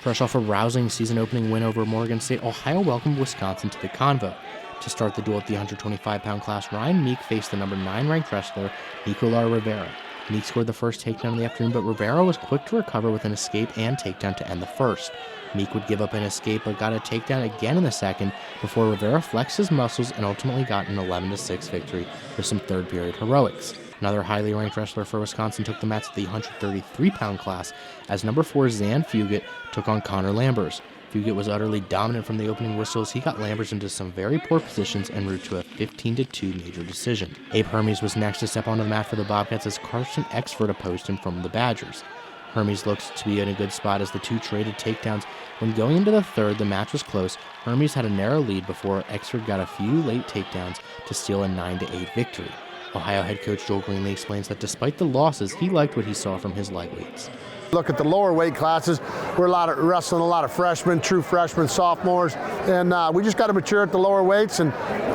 Fresh off a rousing season-opening win over Morgan State, Ohio welcomed Wisconsin to the Convo. To start the duel at the 125-pound class, Ryan Meek faced the number 9 ranked wrestler, Nicolas Rivera. Meek scored the first takedown of the afternoon, but Rivera was quick to recover with an escape and takedown to end the first. Meek would give up an escape, but got a takedown again in the second before Rivera flexed his muscles and ultimately got an 11-6 victory with some third-period heroics. Another highly ranked wrestler for Wisconsin took the mats at the 133-pound class as number 4 Zan Fugit took on Connor Lambers. Fugit was utterly dominant from the opening whistle as he got Lambers into some very poor positions en route to a 15-2 major decision. Abe Hermes was next to step onto the mat for the Bobcats as Carson Exford opposed him from the Badgers. Hermes looked to be in a good spot as the two traded takedowns. When going into the third, the match was close. Hermes had a narrow lead before Exford got a few late takedowns to steal a 9-8 victory. Ohio head coach Joel Greenlee explains that despite the losses, he liked what he saw from his lightweights. Look at the lower weight classes. We're wrestling a lot of freshmen, true freshmen, sophomores, and we just got to mature at the lower weights, and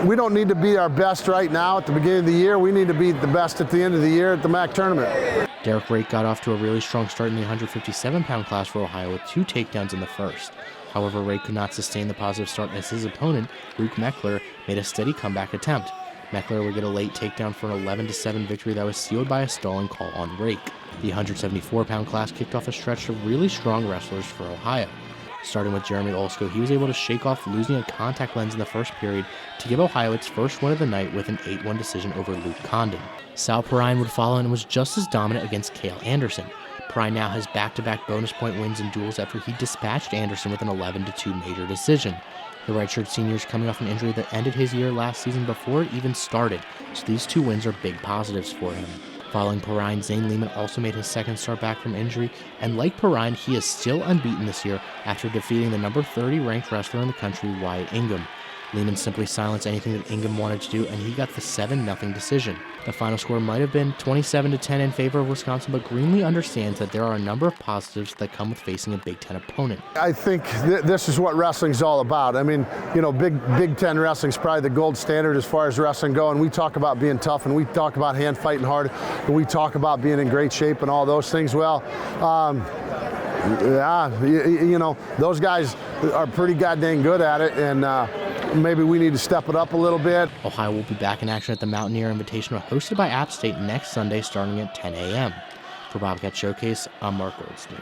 we don't need to be our best right now at the beginning of the year. We need to be the best at the end of the year at the MAC tournament. Derek Rake got off to a really strong start in the 157-pound class for Ohio with 2 takedowns in the first. However, Rake could not sustain the positive start as his opponent, Luke Meckler, made a steady comeback attempt. Meckler would get a late takedown for an 11-7 victory that was sealed by a stalling call on Rake. The 174-pound class kicked off a stretch of really strong wrestlers for Ohio. Starting with Jeremy Olsko, he was able to shake off losing a contact lens in the first period to give Ohio its first win of the night with an 8-1 decision over Luke Condon. Sal Perrine would follow and was just as dominant against Cale Anderson. Perrine now has back-to-back bonus point wins in duels after he dispatched Anderson with an 11-2 major decision. The redshirt senior is coming off an injury that ended his year last season before it even started, so these 2 wins are big positives for him. Following Perrine, Zane Lehman also made his second start back from injury, and like Perrine, he is still unbeaten this year after defeating the number 30 ranked wrestler in the country, Wyatt Ingham. Lehman simply silenced anything that Ingham wanted to do, and he got the 7-0 decision. The final score might have been 27-10 in favor of Wisconsin, but Greenlee understands that there are a number of positives that come with facing a Big Ten opponent. I think this is what wrestling's all about. I mean, you know, Big Ten wrestling's probably the gold standard as far as wrestling go, and we talk about being tough, and we talk about hand fighting hard, and we talk about being in great shape and all those things. Well, yeah, you know, those guys are pretty goddamn good at it, and maybe we need to step it up a little bit. Ohio will be back in action at the Mountaineer Invitational hosted by App State next Sunday starting at 10 a.m. For Bobcat Showcase, I'm Marc Goldstein.